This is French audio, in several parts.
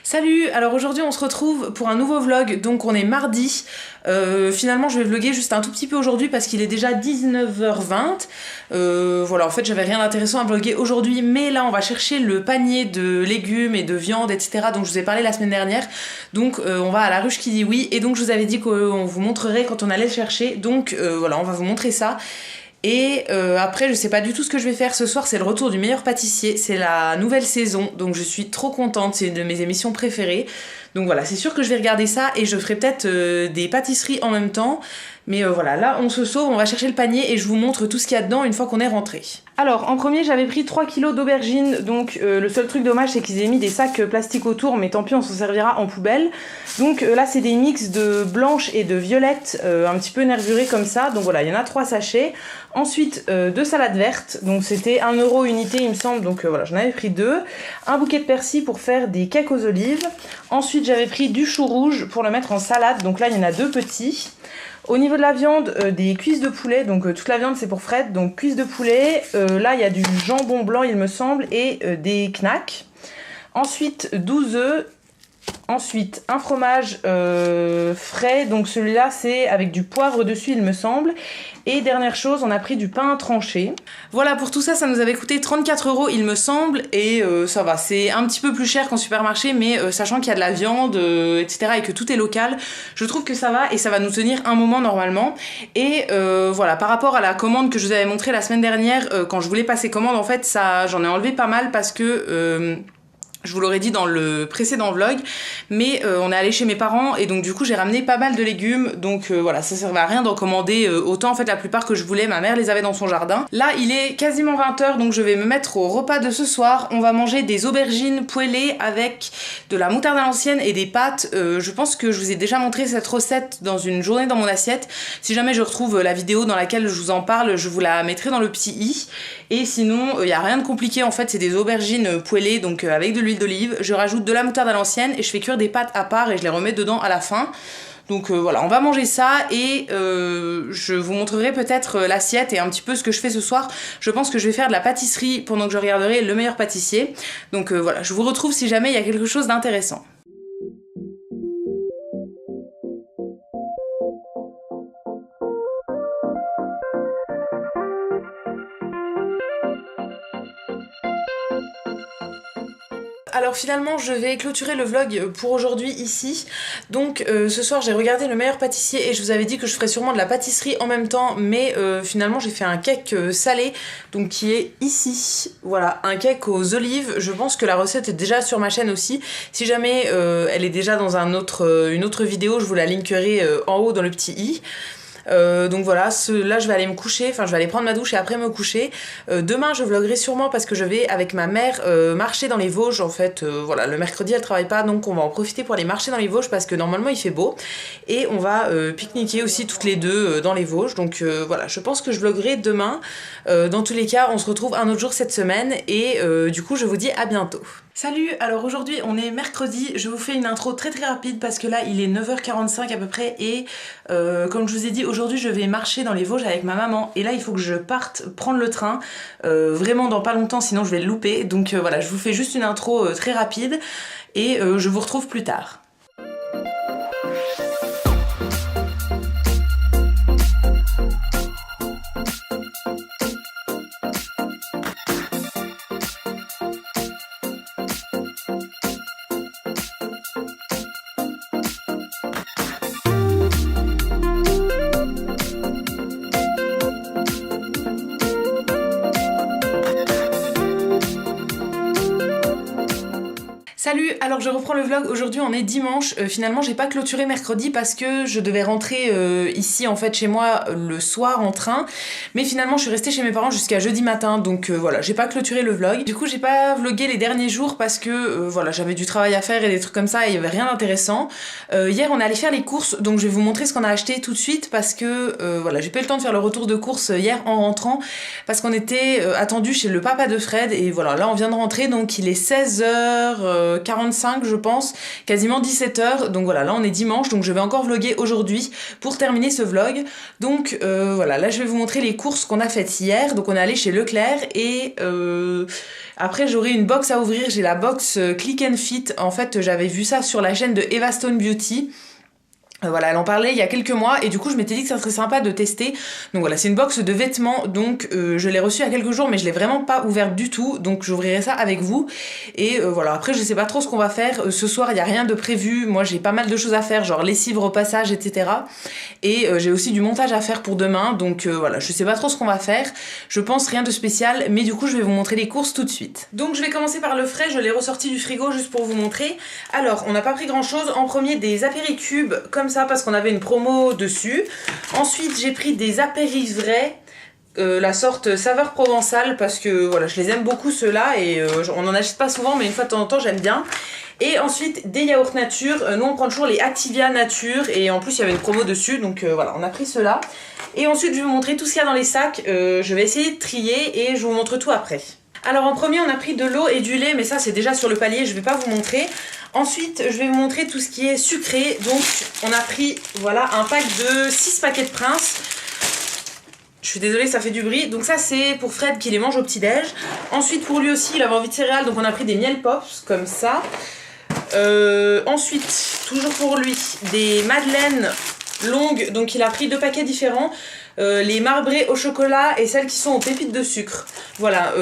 Salut, alors aujourd'hui on se retrouve pour un nouveau vlog, donc on est mardi. Finalement je vais vlogger juste un tout petit peu aujourd'hui parce qu'il est déjà 19h20. Voilà, en fait j'avais rien d'intéressant à vlogger aujourd'hui, mais là on va chercher le panier de légumes et de viande, etc. dont je vous ai parlé la semaine dernière. Donc on va à la ruche qui dit oui, et donc je vous avais dit qu'on vous montrerait quand on allait le chercher. Donc voilà, on va vous montrer ça. Et après je sais pas du tout ce que je vais faire ce soir, c'est le retour du meilleur pâtissier, c'est la nouvelle saison, donc je suis trop contente, c'est une de mes émissions préférées. Donc voilà, c'est sûr que je vais regarder ça et je ferai peut-être des pâtisseries en même temps. Mais voilà, là on se sauve, on va chercher le panier et je vous montre tout ce qu'il y a dedans une fois qu'on est rentré. Alors en premier j'avais pris 3 kilos d'aubergines, donc le seul truc dommage c'est qu'ils aient mis des sacs plastiques autour, mais tant pis on s'en servira en poubelle. Donc là c'est des mix de blanche et de violette, un petit peu nervurés comme ça, donc voilà il y en a 3 sachets. Ensuite 2 salades vertes, donc c'était 1 € unité il me semble, donc voilà j'en avais pris 2. Un bouquet de persil pour faire des cakes aux olives. Ensuite j'avais pris du chou rouge pour le mettre en salade, donc là il y en a 2 petits. Au niveau de la viande, des cuisses de poulet, donc toute la viande c'est pour Fred, donc cuisses de poulet, là il y a du jambon blanc il me semble et des knacks. Ensuite 12 œufs, ensuite un fromage frais, donc celui-là c'est avec du poivre dessus il me semble. Et dernière chose, on a pris du pain tranché. Voilà, pour tout ça, ça nous avait coûté 34 € il me semble, et ça va, c'est un petit peu plus cher qu'en supermarché, mais sachant qu'il y a de la viande, etc., et que tout est local, je trouve que ça va, et ça va nous tenir un moment normalement. Et voilà, par rapport à la commande que je vous avais montrée la semaine dernière, quand je voulais passer commande, en fait, ça, j'en ai enlevé pas mal parce que... je vous l'aurais dit dans le précédent vlog, mais on est allé chez mes parents et donc du coup j'ai ramené pas mal de légumes, donc voilà, ça servait à rien d'en commander autant, en fait la plupart que je voulais, ma mère les avait dans son jardin. Là il est quasiment 20 h, donc je vais me mettre au repas de ce soir. On va manger des aubergines poêlées avec de la moutarde à l'ancienne et des pâtes. Je pense que je vous ai déjà montré cette recette dans une journée dans mon assiette. Si jamais je retrouve la vidéo dans laquelle je vous en parle, je vous la mettrai dans le petit i. Et sinon, il n'y a rien de compliqué, en fait, c'est des aubergines poêlées, donc avec de l'huile d'olive. Je rajoute de la moutarde à l'ancienne et je fais cuire des pâtes à part et je les remets dedans à la fin. Donc voilà, on va manger ça et je vous montrerai peut-être l'assiette et un petit peu ce que je fais ce soir. Je pense que je vais faire de la pâtisserie pendant que je regarderai le meilleur pâtissier. Donc voilà, je vous retrouve si jamais il y a quelque chose d'intéressant. Alors finalement je vais clôturer le vlog pour aujourd'hui ici. Donc ce soir j'ai regardé le meilleur pâtissier et je vous avais dit que je ferais sûrement de la pâtisserie en même temps, mais finalement j'ai fait un cake salé, donc qui est ici. Voilà, un cake aux olives. Je pense que la recette est déjà sur ma chaîne aussi. Si jamais elle est déjà dans une autre vidéo, je vous la linkerai en haut dans le petit i. Donc voilà, là je vais aller me coucher, enfin je vais aller prendre ma douche et après me coucher. Demain je vloguerai sûrement parce que je vais avec ma mère marcher dans les Vosges en fait. Voilà, le mercredi elle travaille pas, donc on va en profiter pour aller marcher dans les Vosges parce que normalement il fait beau. Et on va pique-niquer aussi toutes les deux dans les Vosges. Donc voilà, je pense que je vloguerai demain. Dans tous les cas, on se retrouve un autre jour cette semaine et du coup je vous dis à bientôt. Salut, alors aujourd'hui on est mercredi, je vous fais une intro très rapide parce que là il est 9h45 à peu près et comme je vous ai dit aujourd'hui je vais marcher dans les Vosges avec ma maman et là il faut que je parte prendre le train vraiment dans pas longtemps sinon je vais le louper, donc voilà, je vous fais juste une intro très rapide et je vous retrouve plus tard. Salut, alors je reprends le vlog, aujourd'hui on est dimanche, finalement j'ai pas clôturé mercredi parce que je devais rentrer ici en fait chez moi le soir en train, mais finalement je suis restée chez mes parents jusqu'à jeudi matin, donc voilà, j'ai pas clôturé le vlog. Du coup j'ai pas vlogué les derniers jours parce que voilà, j'avais du travail à faire et des trucs comme ça et il y avait rien d'intéressant. Hier on est allé faire les courses, donc je vais vous montrer ce qu'on a acheté tout de suite parce que voilà, j'ai pas eu le temps de faire le retour de courses hier en rentrant parce qu'on était attendu chez le papa de Fred et voilà, là on vient de rentrer, donc il est 16h 17h45 je pense, quasiment 17h. Donc voilà, là on est dimanche, donc je vais encore vlogger aujourd'hui pour terminer ce vlog. Donc voilà, là je vais vous montrer les courses qu'on a faites hier. Donc on est allé chez Leclerc et après j'aurai une box à ouvrir. J'ai la box Click and Fit. En fait j'avais vu ça sur la chaîne de Eva Stone Beauty. Voilà, elle en parlait il y a quelques mois et du coup je m'étais dit que ça serait sympa de tester. Donc voilà, c'est une box de vêtements, donc je l'ai reçue il y a quelques jours mais je l'ai vraiment pas ouverte du tout, donc j'ouvrirai ça avec vous. Et voilà, après je sais pas trop ce qu'on va faire. Ce soir il n'y a rien de prévu, moi j'ai pas mal de choses à faire, genre lessive, repassage, etc. Et j'ai aussi du montage à faire pour demain, donc voilà, je sais pas trop ce qu'on va faire. Je pense rien de spécial, mais du coup je vais vous montrer les courses tout de suite. Donc je vais commencer par le frais, je l'ai ressorti du frigo juste pour vous montrer. Alors, on n'a pas pris grand chose. En premier, des apéricubes comme ça parce qu'on avait une promo dessus. Ensuite j'ai pris des apérivrais, la sorte saveur provençale, parce que voilà, je les aime beaucoup ceux-là et on n'en achète pas souvent mais une fois de temps en temps j'aime bien. Et ensuite des yaourts nature, nous on prend toujours les Activia nature et en plus il y avait une promo dessus, donc voilà, on a pris ceux-là. Et ensuite je vais vous montrer tout ce qu'il y a dans les sacs, je vais essayer de trier et je vous montre tout après. Alors en premier on a pris de l'eau et du lait, mais ça c'est déjà sur le palier, je vais pas vous montrer. Ensuite je vais vous montrer tout ce qui est sucré, donc on a pris voilà un pack de 6 paquets de Prince. Je suis désolée, ça fait du bruit. Donc ça c'est pour Fred qui les mange au petit déj. Ensuite pour lui aussi il avait envie de céréales, donc on a pris des miel pops comme ça. Ensuite toujours pour lui des madeleines longues, donc il a pris 2 paquets différents. Les marbrées au chocolat et celles qui sont aux pépites de sucre. Voilà,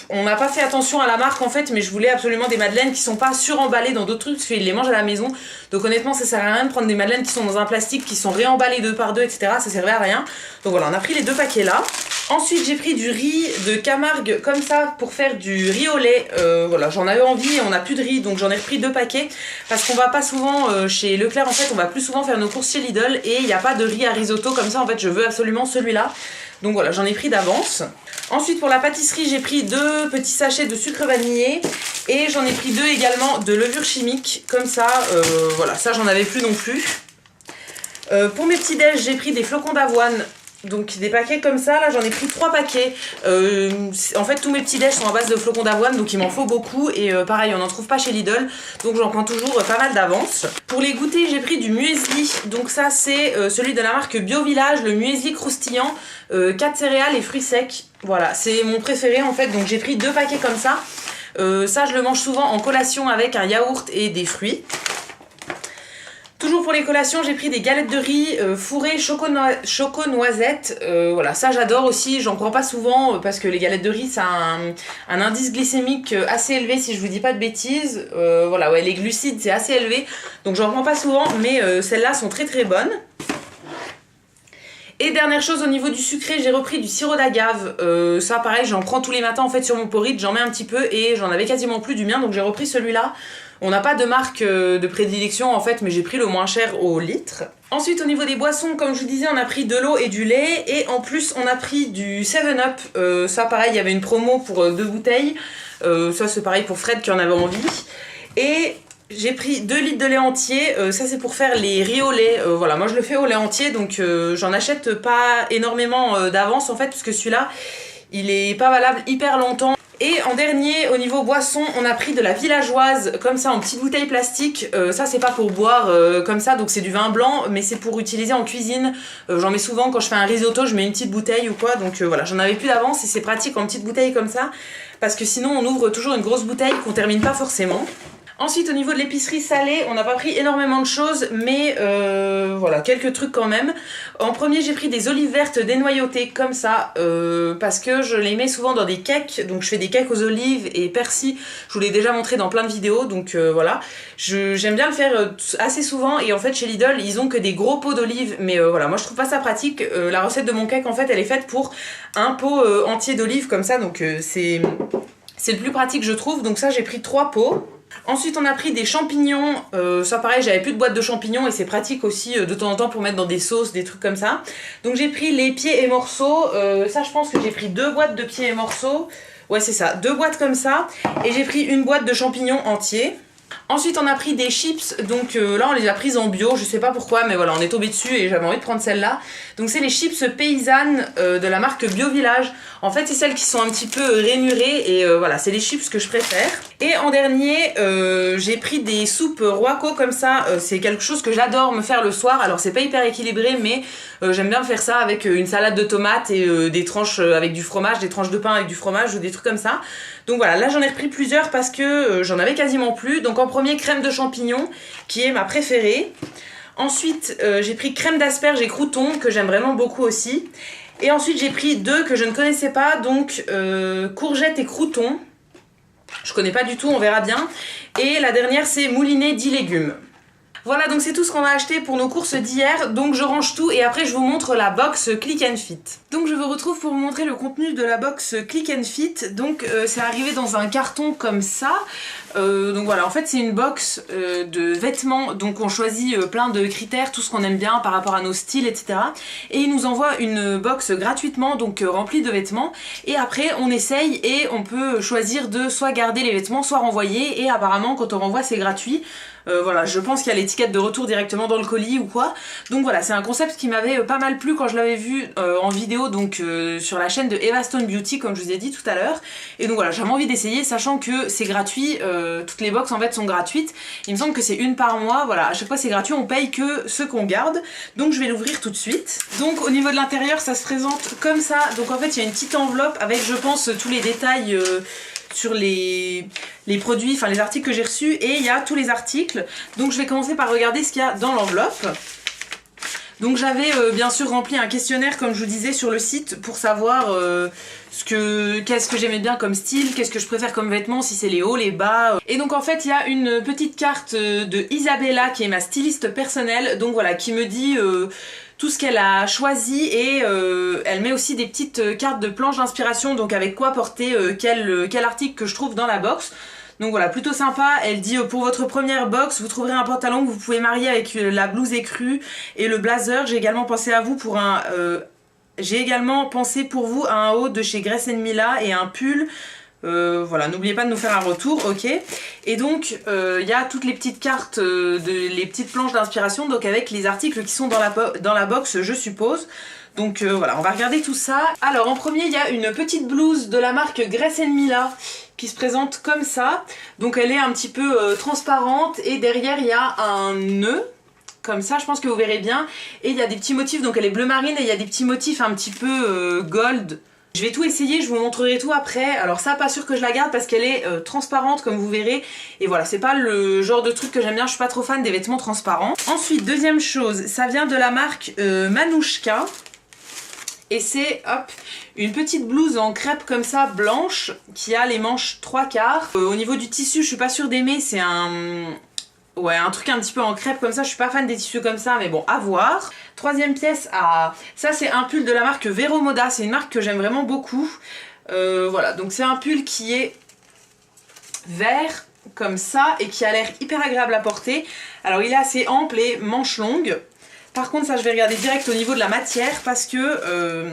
on n'a pas fait attention à la marque en fait, mais je voulais absolument des madeleines qui sont pas suremballées dans d'autres trucs parce qu'il les mange à la maison. Donc honnêtement ça sert à rien de prendre des madeleines qui sont dans un plastique, qui sont réemballées 2 par 2, etc. Ça servait à rien. Donc voilà, on a pris les 2 paquets là. Ensuite j'ai pris du riz de Camargue comme ça pour faire du riz au lait. Voilà, j'en avais envie et on n'a plus de riz, donc j'en ai repris 2 paquets parce qu'on va pas souvent chez Leclerc en fait, on va plus souvent faire nos courses chez Lidl et il n'y a pas de riz à risotto comme ça en fait, je veux absolument celui-là. Donc voilà, j'en ai pris d'avance. Ensuite pour la pâtisserie j'ai pris 2 petits sachets de sucre vanillé et j'en ai pris 2 également de levure chimique comme ça. Voilà, ça j'en avais plus non plus. Pour mes petits déj j'ai pris des flocons d'avoine. Donc des paquets comme ça, là j'en ai pris 3 paquets. En fait tous mes petits déj sont à base de flocons d'avoine, donc il m'en faut beaucoup. Et pareil, on n'en trouve pas chez Lidl, donc j'en prends toujours pas mal d'avance. Pour les goûters j'ai pris du muesli. Donc ça c'est celui de la marque Bio Village, le muesli croustillant, 4 céréales et fruits secs. Voilà, c'est mon préféré en fait, donc j'ai pris 2 paquets comme ça. Ça je le mange souvent en collation avec un yaourt et des fruits. Toujours pour les collations, j'ai pris des galettes de riz fourrées choco-noisette. Voilà, ça j'adore aussi, j'en prends pas souvent parce que les galettes de riz ça a un indice glycémique assez élevé si je vous dis pas de bêtises. Voilà, ouais, les glucides c'est assez élevé, donc j'en prends pas souvent, mais celles-là sont très très bonnes. Et dernière chose au niveau du sucré, j'ai repris du sirop d'agave. Ça pareil, j'en prends tous les matins en fait sur mon porridge, j'en mets un petit peu et j'en avais quasiment plus du mien, donc j'ai repris celui-là. On n'a pas de marque de prédilection en fait, mais j'ai pris le moins cher au litre. Ensuite au niveau des boissons, comme je vous disais, on a pris de l'eau et du lait. Et en plus on a pris du 7-Up. Ça pareil, il y avait une promo pour 2 bouteilles. Ça c'est pareil pour Fred qui en avait envie. Et j'ai pris 2 litres de lait entier. Ça c'est pour faire les riz au lait. Voilà, moi je le fais au lait entier, donc j'en achète pas énormément d'avance en fait, parce que celui-là il est pas valable hyper longtemps. Et en dernier, au niveau boisson, on a pris de la villageoise, comme ça en petite bouteille plastique. Ça c'est pas pour boire comme ça, donc c'est du vin blanc, mais c'est pour utiliser en cuisine. J'en mets souvent quand je fais un risotto, je mets une petite bouteille ou quoi, donc voilà, j'en avais plus d'avance et c'est pratique en petite bouteille comme ça, parce que sinon on ouvre toujours une grosse bouteille qu'on termine pas forcément. Ensuite au niveau de l'épicerie salée, on n'a pas pris énormément de choses, mais voilà, quelques trucs quand même. En premier j'ai pris des olives vertes dénoyautées comme ça, parce que je les mets souvent dans des cakes, donc je fais des cakes aux olives et persil, je vous l'ai déjà montré dans plein de vidéos, donc voilà. J'aime bien le faire assez souvent, et en fait chez Lidl ils ont que des gros pots d'olives, mais voilà, moi je trouve pas ça pratique. La recette de mon cake en fait elle est faite pour un pot entier d'olives comme ça, donc c'est le plus pratique je trouve, donc ça j'ai pris 3 pots. Ensuite on a pris des champignons, ça pareil j'avais plus de boîte de champignons et c'est pratique aussi de temps en temps pour mettre dans des sauces, des trucs comme ça. Donc j'ai pris les pieds et morceaux, ça je pense que j'ai pris 2 boîtes de pieds et morceaux, ouais c'est ça, 2 boîtes comme ça, et j'ai pris une boîte de champignons entiers. Ensuite on a pris des chips, donc là on les a prises en bio, je sais pas pourquoi mais voilà on est tombé dessus et j'avais envie de prendre celle-là. Donc c'est les chips paysannes de la marque Bio Village. En fait c'est celles qui sont un petit peu rainurées et voilà c'est les chips que je préfère. Et en dernier j'ai pris des soupes Royco comme ça, c'est quelque chose que j'adore me faire le soir. Alors c'est pas hyper équilibré mais j'aime bien faire ça avec une salade de tomates et des tranches avec du fromage, des tranches de pain avec du fromage ou des trucs comme ça. Donc voilà, là j'en ai repris plusieurs parce que j'en avais quasiment plus. Donc en premier, crème de champignons, qui est ma préférée. Ensuite, j'ai pris crème d'asperges et croûtons, que j'aime vraiment beaucoup aussi. Et ensuite, j'ai pris deux que je ne connaissais pas, donc courgettes et croûtons. Je connais pas du tout, on verra bien. Et la dernière, c'est moulinet 10 légumes. Voilà, donc c'est tout ce qu'on a acheté pour nos courses d'hier. Donc je range tout et après je vous montre la box Click and Fit. Donc je vous retrouve pour vous montrer le contenu de la box Click and Fit. Donc c'est arrivé dans un carton comme ça. Donc voilà, en fait c'est une box de vêtements. Donc on choisit plein de critères, tout ce qu'on aime bien par rapport à nos styles, etc. Et ils nous envoient une box gratuitement, donc remplie de vêtements. Et après on essaye et on peut choisir de soit garder les vêtements, soit renvoyer. Et apparemment quand on renvoie c'est gratuit. Voilà, je pense qu'il y a l'étiquette de retour directement dans le colis ou quoi. Donc voilà, c'est un concept qui m'avait pas mal plu quand je l'avais vu en vidéo donc sur la chaîne de Eva Stone Beauty comme je vous ai dit tout à l'heure. Et donc voilà, j'avais envie d'essayer sachant que c'est gratuit, toutes les box en fait sont gratuites. Il me semble que c'est une par mois, voilà, à chaque fois c'est gratuit, on paye que ce qu'on garde. Donc je vais l'ouvrir tout de suite. Donc au niveau de l'intérieur ça se présente comme ça. Donc en fait il y a une petite enveloppe avec je pense tous les détails sur les produits, enfin les articles que j'ai reçus et il y a tous les articles. Donc je vais commencer par regarder ce qu'il y a dans l'enveloppe. Donc j'avais bien sûr rempli un questionnaire comme je vous disais sur le site pour savoir qu'est-ce que j'aimais bien comme style, qu'est-ce que je préfère comme vêtements, si c'est les hauts, les bas. Et donc en fait il y a une petite carte de Isabella qui est ma styliste personnelle, donc voilà, qui me dit tout ce qu'elle a choisi et elle met aussi des petites cartes de planches d'inspiration, donc avec quoi porter quel article que je trouve dans la box. Donc voilà, plutôt sympa. Elle dit pour votre première box, vous trouverez un pantalon que vous pouvez marier avec la blouse écrue et le blazer. J'ai également pensé à vous pour un... j'ai également pensé pour vous à un haut de chez Grace Mila et un pull. Voilà, n'oubliez pas de nous faire un retour, ok. Et donc il y a toutes les petites cartes, les petites planches d'inspiration, donc avec les articles qui sont dans la box je suppose. Donc voilà, on va regarder tout ça. Alors en premier il y a une petite blouse de la marque Grace Mila qui se présente comme ça. Donc elle est un petit peu transparente et derrière il y a un nœud. Comme ça, je pense que vous verrez bien. Et il y a des petits motifs, donc elle est bleu marine et il y a des petits motifs un petit peu gold. Je vais tout essayer, je vous montrerai tout après. Alors ça, pas sûr que je la garde parce qu'elle est transparente comme vous verrez. Et voilà, c'est pas le genre de truc que j'aime bien, je suis pas trop fan des vêtements transparents. Ensuite, deuxième chose, ça vient de la marque Manouchka. Et c'est, hop, une petite blouse en crêpe comme ça, blanche, qui a les manches 3/4. Au niveau du tissu, je suis pas sûre d'aimer, c'est ouais, un truc un petit peu en crêpe comme ça, je suis pas fan des tissus comme ça, mais bon, à voir. Troisième pièce, ça c'est un pull de la marque Vero Moda, c'est une marque que j'aime vraiment beaucoup. Voilà, donc c'est un pull qui est vert, comme ça, et qui a l'air hyper agréable à porter. Alors il est assez ample et manches longues. Par contre, ça je vais regarder direct au niveau de la matière parce que...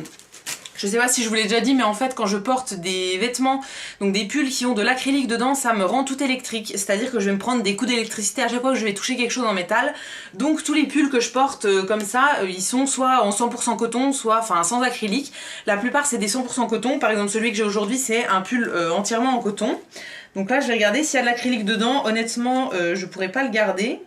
je sais pas si je vous l'ai déjà dit, mais en fait quand je porte des vêtements, donc des pulls qui ont de l'acrylique dedans, ça me rend tout électrique. C'est-à-dire que je vais me prendre des coups d'électricité à chaque fois que je vais toucher quelque chose en métal. Donc tous les pulls que je porte comme ça, ils sont soit en 100% coton, soit enfin sans acrylique. La plupart c'est des 100% coton. Par exemple celui que j'ai aujourd'hui c'est un pull entièrement en coton. Donc là je vais regarder s'il y a de l'acrylique dedans. Honnêtement je pourrais pas le garder.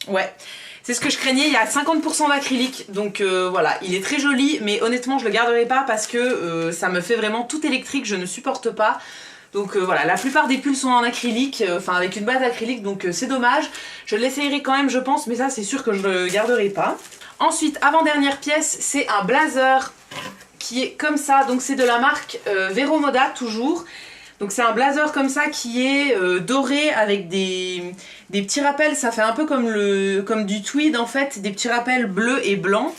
Ouais. C'est ce que je craignais, il y a 50% d'acrylique, donc voilà, il est très joli, mais honnêtement je le garderai pas parce que ça me fait vraiment tout électrique, je ne supporte pas. Donc voilà, la plupart des pulls sont en acrylique, enfin avec une base acrylique, donc c'est dommage. Je l'essayerai quand même je pense, mais ça c'est sûr que je le garderai pas. Ensuite, avant-dernière pièce, c'est un blazer qui est comme ça, donc c'est de la marque Vero Moda toujours. Donc c'est un blazer comme ça qui est doré avec des petits rappels, ça fait un peu comme du tweed en fait, des petits rappels bleus et blancs.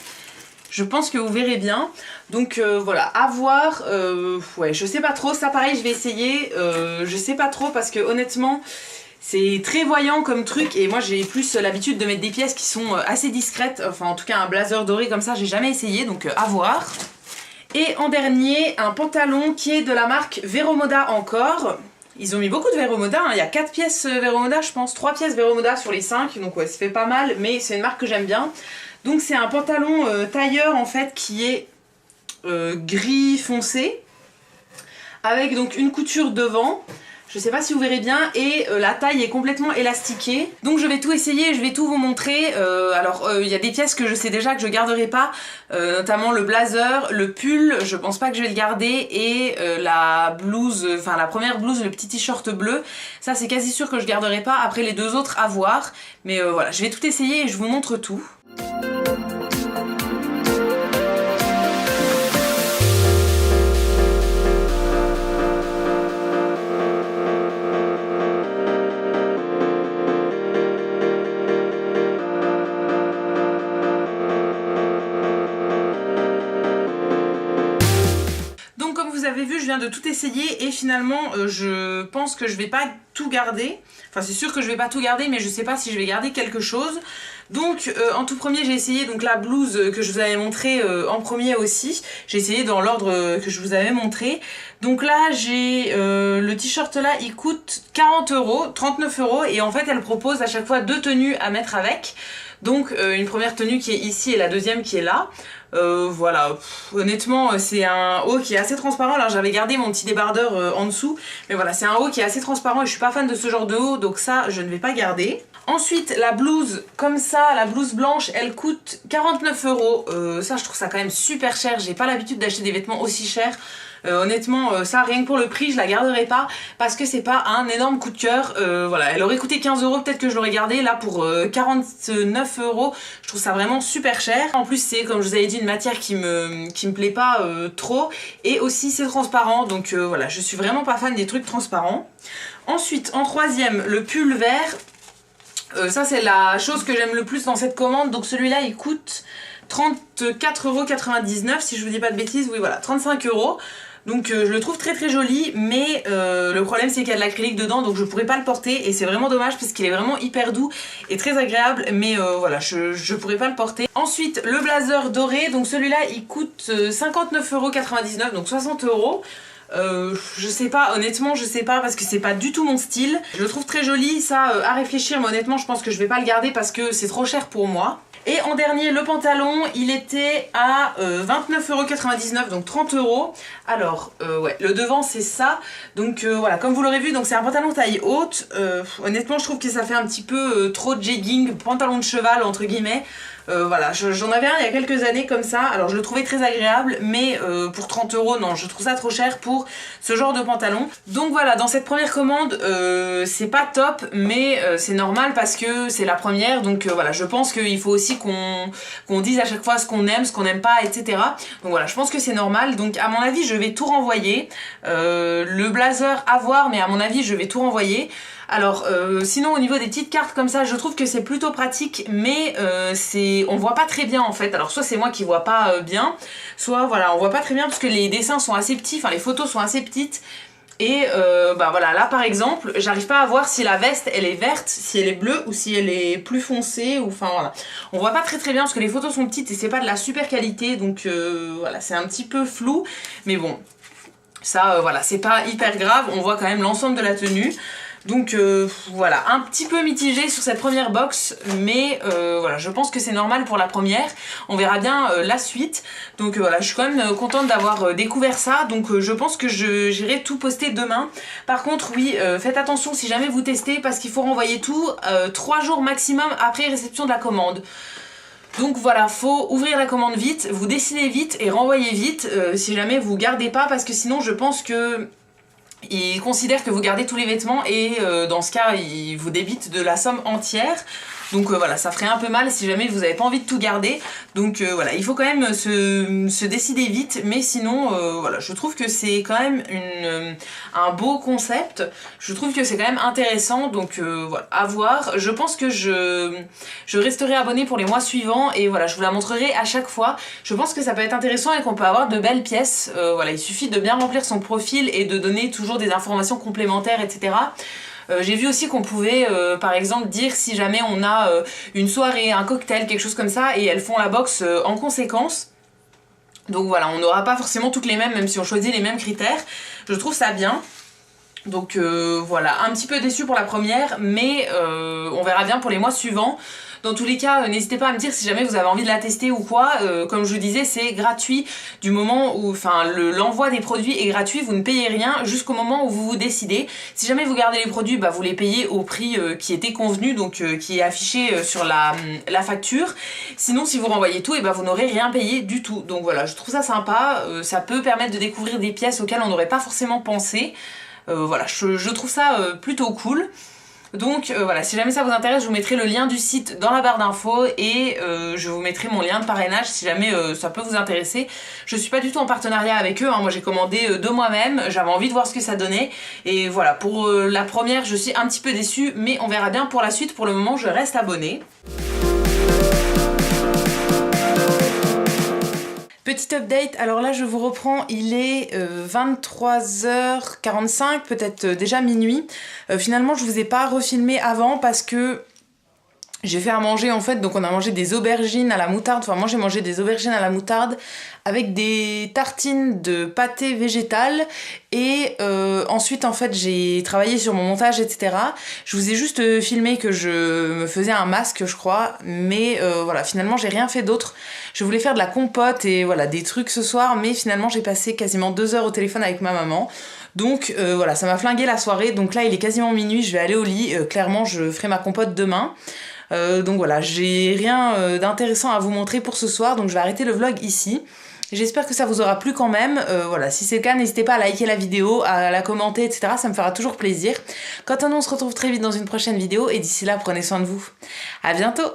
Je pense que vous verrez bien. Donc voilà, à voir, ouais je sais pas trop, ça pareil je vais essayer, je sais pas trop parce que honnêtement c'est très voyant comme truc et moi j'ai plus l'habitude de mettre des pièces qui sont assez discrètes, enfin en tout cas un blazer doré comme ça j'ai jamais essayé donc à voir. Et en dernier, un pantalon qui est de la marque Vero Moda encore. Ils ont mis beaucoup de Vero Moda, hein. Il y a 4 pièces Vero Moda je pense, 3 pièces Vero Moda sur les 5, donc ouais ça fait pas mal, mais c'est une marque que j'aime bien. Donc c'est un pantalon tailleur en fait qui est gris foncé, avec donc une couture devant. Je sais pas si vous verrez bien, et la taille est complètement élastiquée. Donc je vais tout essayer, je vais tout vous montrer. Alors il y a des pièces que je sais déjà que je garderai pas, notamment le blazer, le pull, je pense pas que je vais le garder, et la blouse, enfin la première blouse, le petit t-shirt bleu, ça c'est quasi sûr que je garderai pas. Après les deux autres à voir, mais voilà, je vais tout essayer et je vous montre tout. Vous avez vu, je viens de tout essayer et finalement je pense que je vais pas tout garder. Enfin c'est sûr que je vais pas tout garder, mais je sais pas si je vais garder quelque chose. Donc en tout premier j'ai essayé donc la blouse que je vous avais montré en premier aussi. J'ai essayé dans l'ordre que je vous avais montré. Donc là j'ai le t-shirt là, il coûte 40 €, 39 €, et en fait elle propose à chaque fois 2 tenues à mettre avec. Donc une première tenue qui est ici et la deuxième qui est là. Voilà, honnêtement c'est un haut qui est assez transparent. Alors j'avais gardé mon petit débardeur en dessous, mais voilà, c'est un haut qui est assez transparent et je suis pas fan de ce genre de haut, donc ça je ne vais pas garder. Ensuite la blouse comme ça, la blouse blanche, elle coûte 49 €. Ça je trouve ça quand même super cher, j'ai pas l'habitude d'acheter des vêtements aussi chers. Honnêtement ça rien que pour le prix je la garderai pas parce que c'est pas un énorme coup de cœur. Voilà, elle aurait coûté 15 €, peut-être que je l'aurais gardée. Là pour 49 €, je trouve ça vraiment super cher. En plus c'est comme je vous avais dit une matière qui me plaît pas trop, et aussi c'est transparent, donc voilà, je suis vraiment pas fan des trucs transparents. Ensuite en troisième le pull vert. Ça c'est la chose que j'aime le plus dans cette commande. Donc celui-là il coûte 34,99 € si je vous dis pas de bêtises. Oui voilà, 35 €. Donc je le trouve très très joli, mais le problème c'est qu'il y a de l'acrylique dedans, donc je pourrais pas le porter et c'est vraiment dommage parce qu'il est vraiment hyper doux et très agréable, mais voilà, je pourrais pas le porter. Ensuite le blazer doré, donc celui-là il coûte 59,99 €, donc 60 €. Je sais pas, honnêtement je sais pas parce que c'est pas du tout mon style. Je le trouve très joli, ça à réfléchir, mais honnêtement je pense que je vais pas le garder parce que c'est trop cher pour moi. Et en dernier le pantalon, il était à 29,99 €, donc 30 €. Alors ouais, le devant c'est ça, donc voilà, comme vous l'aurez vu, donc c'est un pantalon taille haute. Honnêtement je trouve que ça fait un petit peu trop jegging, pantalon de cheval entre guillemets. Voilà, j'en avais un il y a quelques années comme ça, alors je le trouvais très agréable, mais pour 30 € non, je trouve ça trop cher pour ce genre de pantalon. Donc voilà, dans cette première commande, c'est pas top, mais c'est normal parce que c'est la première, donc voilà, je pense qu'il faut aussi qu'on dise à chaque fois ce qu'on aime, ce qu'on n'aime pas, etc. Donc voilà, je pense que c'est normal, donc à mon avis je vais tout renvoyer. Le blazer à voir, mais à mon avis je vais tout renvoyer. Alors sinon au niveau des petites cartes comme ça, je trouve que c'est plutôt pratique, mais on voit pas très bien en fait. Alors soit c'est moi qui vois pas bien, soit voilà, on voit pas très bien parce que les dessins sont assez petits, enfin les photos sont assez petites. Et bah voilà, là par exemple, j'arrive pas à voir si la veste elle est verte, si elle est bleue ou si elle est plus foncée, ou enfin voilà. On voit pas très bien parce que les photos sont petites et c'est pas de la super qualité, donc voilà, c'est un petit peu flou, mais bon, ça voilà, c'est pas hyper grave, on voit quand même l'ensemble de la tenue. Donc voilà, un petit peu mitigé sur cette première box, mais voilà, je pense que c'est normal pour la première. On verra bien la suite. Donc voilà, je suis quand même contente d'avoir découvert ça. Donc je pense que j'irai tout poster demain. Par contre, oui, faites attention si jamais vous testez, parce qu'il faut renvoyer tout 3 jours maximum après réception de la commande. Donc voilà, faut ouvrir la commande vite, vous dessinez vite et renvoyer vite si jamais vous gardez pas, parce que sinon je pense que il considère que vous gardez tous les vêtements et dans ce cas il vous débite de la somme entière. Donc voilà, ça ferait un peu mal si jamais vous n'avez pas envie de tout garder. Donc voilà, il faut quand même se décider vite, mais sinon voilà, je trouve que c'est quand même un beau concept. Je trouve que c'est quand même intéressant, donc voilà, à voir. Je pense que je resterai abonnée pour les mois suivants et voilà, je vous la montrerai à chaque fois. Je pense que ça peut être intéressant et qu'on peut avoir de belles pièces. Voilà, il suffit de bien remplir son profil et de donner toujours des informations complémentaires, etc. J'ai vu aussi qu'on pouvait par exemple dire si jamais on a une soirée, un cocktail, quelque chose comme ça, et elles font la box en conséquence. Donc voilà, on n'aura pas forcément toutes les mêmes, même si on choisit les mêmes critères. Je trouve ça bien. Donc voilà, un petit peu déçue pour la première, mais on verra bien pour les mois suivants. Dans tous les cas, n'hésitez pas à me dire si jamais vous avez envie de la tester ou quoi. Comme je vous disais, c'est gratuit du moment où, enfin, l'envoi des produits est gratuit, vous ne payez rien jusqu'au moment où vous vous décidez. Si jamais vous gardez les produits, bah, vous les payez au prix qui était convenu, donc qui est affiché sur la facture. Sinon, si vous renvoyez tout, et bah, vous n'aurez rien payé du tout. Donc voilà, je trouve ça sympa. Ça peut permettre de découvrir des pièces auxquelles on n'aurait pas forcément pensé. Voilà, je trouve ça plutôt cool. Donc voilà, si jamais ça vous intéresse, je vous mettrai le lien du site dans la barre d'infos et je vous mettrai mon lien de parrainage si jamais ça peut vous intéresser. Je suis pas du tout en partenariat avec eux, hein. Moi j'ai commandé de moi-même, j'avais envie de voir ce que ça donnait. Et voilà, pour la première, je suis un petit peu déçue, mais on verra bien pour la suite. Pour le moment, je reste abonnée. Petit update, alors là je vous reprends, il est 23h45, peut-être déjà minuit. Finalement je vous ai pas refilmé avant parce que j'ai fait à manger en fait, donc on a mangé des aubergines à la moutarde, enfin moi j'ai mangé des aubergines à la moutarde avec des tartines de pâté végétal et ensuite en fait j'ai travaillé sur mon montage etc. Je vous ai juste filmé que je me faisais un masque je crois, mais voilà finalement j'ai rien fait d'autre. Je voulais faire de la compote et voilà des trucs ce soir, mais finalement j'ai passé quasiment 2 heures au téléphone avec ma maman. Donc voilà, ça m'a flingué la soirée, donc là il est quasiment minuit, je vais aller au lit, clairement je ferai ma compote demain. Donc voilà, j'ai rien d'intéressant à vous montrer pour ce soir, donc je vais arrêter le vlog ici. J'espère que ça vous aura plu quand même. Voilà, si c'est le cas, n'hésitez pas à liker la vidéo, à la commenter, etc. Ça me fera toujours plaisir. Quant à nous, on se retrouve très vite dans une prochaine vidéo et d'ici là, prenez soin de vous. À bientôt!